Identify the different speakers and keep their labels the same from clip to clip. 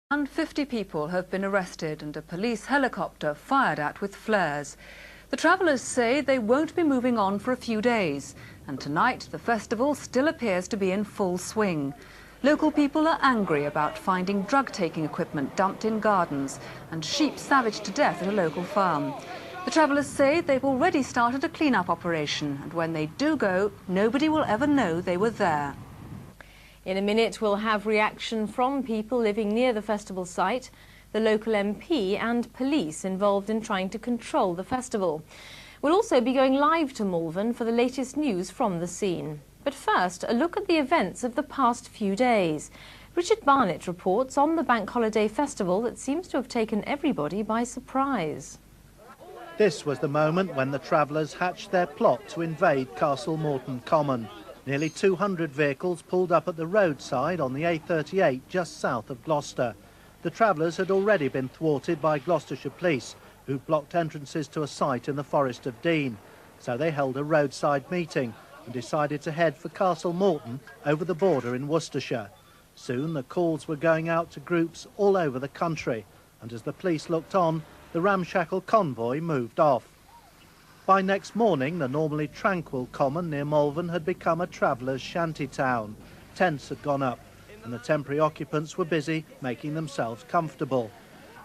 Speaker 1: Around 50 people have been arrested and a police helicopter fired at with flares. The travellers say they won't be moving on for a few days, and tonight the festival still appears to be in full swing. Local people are angry about finding drug-taking equipment dumped in gardens and sheep savaged to death at a local farm. The travellers say they've already started a clean-up operation, and when they do go, nobody will ever know they were there.
Speaker 2: In a minute, we'll have reaction from people living near the festival site, the local MP and police involved in trying to control the festival. We'll also be going live to Malvern for the latest news from the scene. But first, a look at the events of the past few days. Richard Barnett reports on the Bank Holiday Festival that seems to have taken everybody by surprise.
Speaker 3: This was the moment when the travellers hatched their plot to invade Castlemorton Common. Nearly 200 vehicles pulled up at the roadside on the A38 just south of Gloucester. The travellers had already been thwarted by Gloucestershire police, who blocked entrances to a site in the Forest of Dean. So they held a roadside meeting and decided to head for Castlemorton over the border in Worcestershire. Soon the calls were going out to groups all over the country, and as the police looked on, the ramshackle convoy moved off. By next morning, the normally tranquil common near Malvern had become a travellers' shanty town. Tents had gone up, and the temporary occupants were busy making themselves comfortable.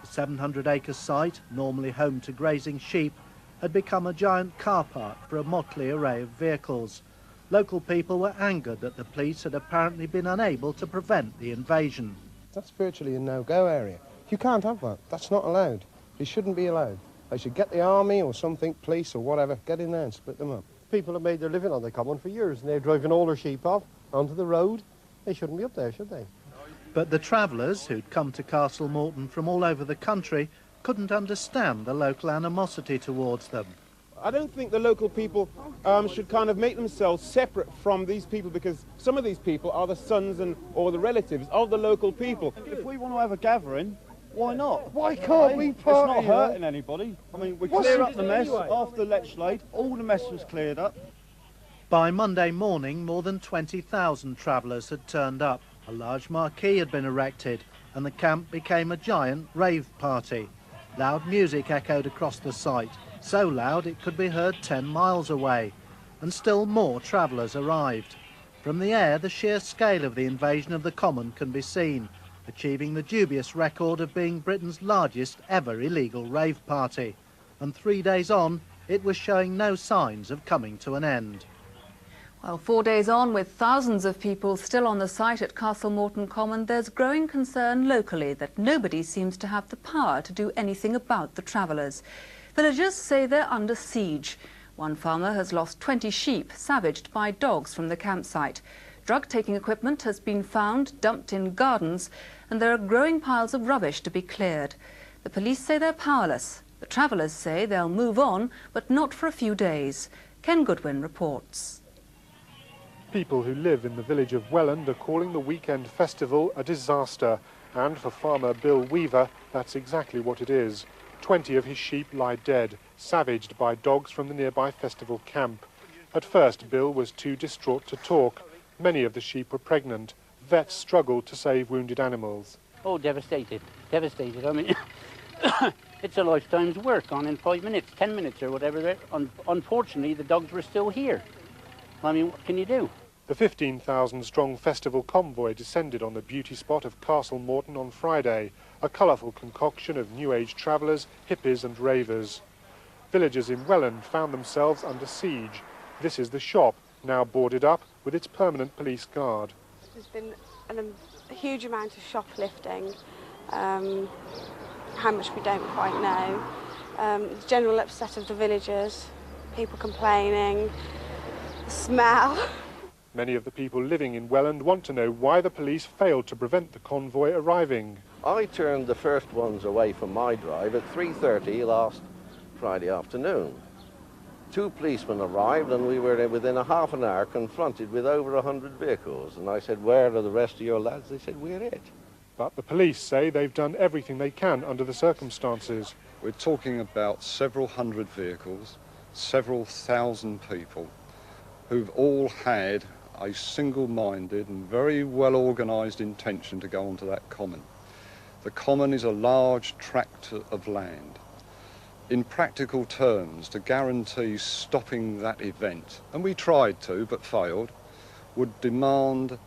Speaker 3: The 700-acre site, normally home to grazing sheep, had become a giant car park for a motley array of vehicles. Local people were angered that the police had apparently been unable to prevent the invasion.
Speaker 4: That's virtually a no-go area. You can't have that. That's not allowed. It shouldn't be allowed. They should get the army or something, police or whatever, get in there and split them up.
Speaker 5: People have made their living on the common for years, and they're driving all their sheep off onto the road. They shouldn't be up there, should they?
Speaker 3: But the travellers, who'd come to Castlemorton from all over the country, couldn't understand the local animosity towards them.
Speaker 6: I don't think the local people should kind of make themselves separate from these people, because some of these people are the sons or the relatives of the local people.
Speaker 7: If we want to have a gathering, why not?
Speaker 5: Why can't we party?
Speaker 7: It's not hurting anybody. I mean, we clear up the mess after Letchlade. All the mess was cleared up.
Speaker 3: By Monday morning, more than 20,000 travellers had turned up. A large marquee had been erected, and the camp became a giant rave party. Loud music echoed across the site, so loud it could be heard 10 miles away. And still more travellers arrived. From the air, the sheer scale of the invasion of the common can be seen, achieving the dubious record of being Britain's largest ever illegal rave party. And 3 days on, it was showing no signs of coming to an end.
Speaker 1: Well, 4 days on, with thousands of people still on the site at Castlemorton Common, there's growing concern locally that nobody seems to have the power to do anything about the travellers. Villagers say they're under siege. One farmer has lost 20 sheep savaged by dogs from the campsite. Drug-taking equipment has been found dumped in gardens, and there are growing piles of rubbish to be cleared. The police say they're powerless. The travellers say they'll move on, but not for a few days. Ken Goodwin reports.
Speaker 8: People who live in the village of Welland are calling the weekend festival a disaster, and for farmer Bill Weaver, that's exactly what it is. 20 of his sheep lie dead, savaged by dogs from the nearby festival camp. At first, Bill was too distraught to talk. Many of the sheep were pregnant. Vets struggled to save wounded animals.
Speaker 9: Oh, devastated, devastated. I mean, it's a lifetime's work on in 5 minutes, 10 minutes or whatever. Unfortunately, the dogs were still here. I mean, what can you do?
Speaker 8: The 15,000-strong festival convoy descended on the beauty spot of Castlemorton on Friday, a colourful concoction of New Age travellers, hippies and ravers. Villagers in Welland found themselves under siege. This is the shop, now boarded up with its permanent police guard.
Speaker 10: There's been a huge amount of shoplifting, how much we don't quite know, the general upset of the villagers, people complaining, the smell.
Speaker 8: Many of the people living in Welland want to know why the police failed to prevent the convoy arriving.
Speaker 11: I turned the first ones away from my drive at 3:30 last Friday afternoon. 2 policemen arrived and we were within a half an hour confronted with over 100 vehicles. And I said, where are the rest of your lads? They said, we're it.
Speaker 8: But the police say they've done everything they can under the circumstances.
Speaker 12: We're talking about several hundred vehicles, several thousand people who've all had a single-minded and very well-organised intention to go onto that common. The common is a large tract of land. In practical terms, to guarantee stopping that event, and we tried to but failed, would demand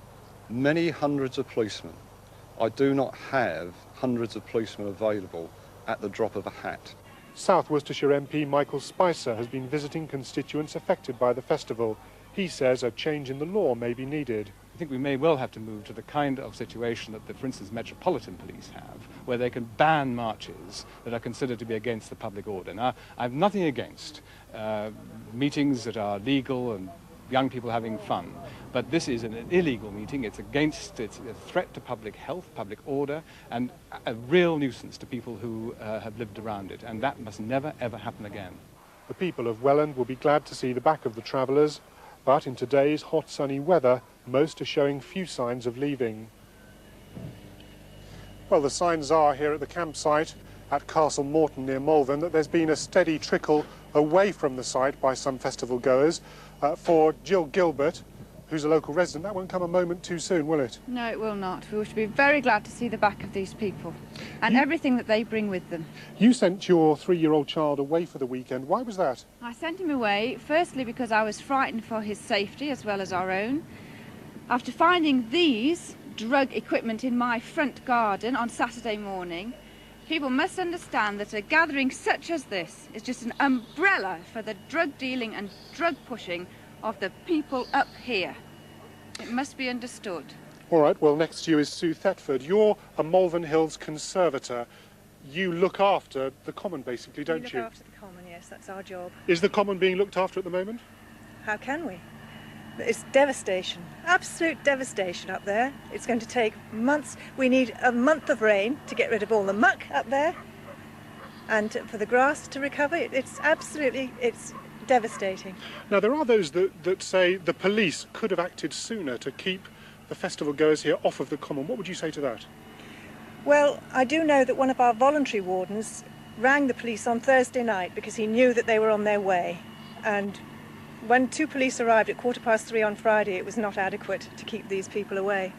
Speaker 12: many hundreds of policemen. I do not have hundreds of policemen available at the drop of a hat.
Speaker 8: South Worcestershire MP Michael Spicer has been visiting constituents affected by the festival. He says a change in the law may be needed.
Speaker 13: I think we may well have to move to the kind of situation that, for instance, Metropolitan Police have, where they can ban marches that are considered to be against the public order. Now, I have nothing against meetings that are legal and young people having fun, but this is an illegal meeting. It's a threat to public health, public order, and a real nuisance to people who have lived around it, and that must never, ever happen again.
Speaker 8: The people of Welland will be glad to see the back of the travellers, but in today's hot sunny weather, most are showing few signs of leaving. Well, the signs are here at the campsite at Castlemorton near Malvern that there's been a steady trickle away from the site by some festival goers. For Jill Gilbert, who's a local resident, that won't come a moment too soon, will it?
Speaker 14: No, it will not. We should be very glad to see the back of these people and everything that they bring with them.
Speaker 8: You sent your 3-year-old child away for the weekend. Why was that?
Speaker 14: I sent him away, firstly because I was frightened for his safety as well as our own. After finding these drug equipment in my front garden on Saturday morning, people must understand that a gathering such as this is just an umbrella for the drug dealing and drug pushing of the people up here. It must be understood.
Speaker 8: All right, well, next to you is Sue Thetford. You're a Malvern Hills conservator. You look after the common, basically, don't you?
Speaker 15: We look after the common, yes, that's our job.
Speaker 8: Is the common being looked after at the moment?
Speaker 15: How can we? It's devastation, absolute devastation up there. It's going to take months. We need a month of rain to get rid of all the muck up there and for the grass to recover. It's devastating.
Speaker 8: Now, there are those that say the police could have acted sooner to keep the festival goers here off of the common. What would you say to that?
Speaker 15: Well, I do know that one of our voluntary wardens rang the police on Thursday night because he knew that they were on their way, and when 2 police arrived at 3:15 on Friday, it was not adequate to keep these people away.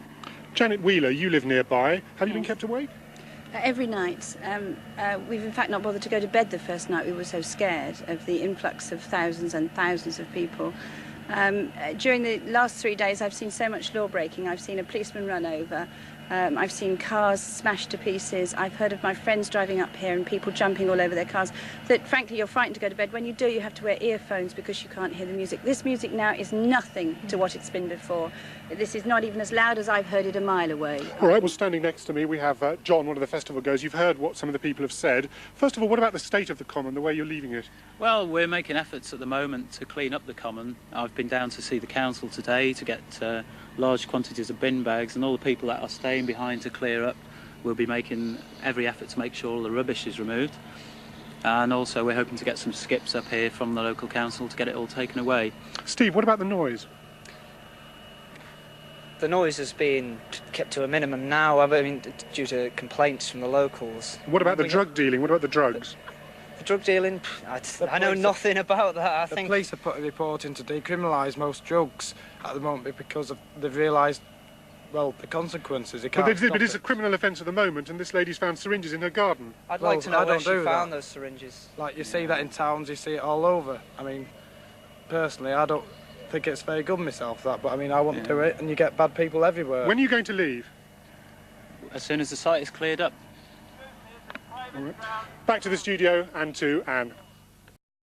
Speaker 8: Janet Wheeler, you live nearby. Have you been kept awake?
Speaker 16: Every night. We've in fact not bothered to go to bed the first night. We were so scared of the influx of thousands and thousands of people. During the last 3 days, I've seen so much law breaking. I've seen a policeman run over. I've seen cars smashed to pieces. I've heard of my friends driving up here and people jumping all over their cars. That frankly, you're frightened to go to bed. When you do, you have to wear earphones because you can't hear the music. This music now is nothing to what it's been before. This is not even as loud as I've heard it a mile away.
Speaker 8: All right, well, standing next to me, we have John, one of the festival goers. You've heard what some of the people have said. First of all, what about the state of the common, the way you're leaving it?
Speaker 17: Well, we're making efforts at the moment to clean up the common. I've been down to see the council today to get large quantities of bin bags, and all the people that are staying behind to clear up will be making every effort to make sure all the rubbish is removed. And also we're hoping to get some skips up here from the local council to get it all taken away.
Speaker 8: Steve, what about the noise?
Speaker 18: The noise is being kept to a minimum now, I mean, due to complaints from the locals.
Speaker 8: What about the drug dealing? What about the drugs?
Speaker 18: The drug dealing, I know nothing about that.
Speaker 19: The police have put a report in to decriminalise most drugs at the moment because they've realised, well, the consequences.
Speaker 8: But it's a criminal offence at the moment, and this lady's found syringes in her garden.
Speaker 18: I'd like to know where she found those syringes.
Speaker 19: Like, you see that in towns, you see it all over. I mean, personally, I don't think it's very good myself, that, but I mean, I wouldn't do it, and you get bad people everywhere.
Speaker 8: When are you going to leave?
Speaker 17: As soon as the site is cleared up.
Speaker 8: All right. Back to the studio and to Anne.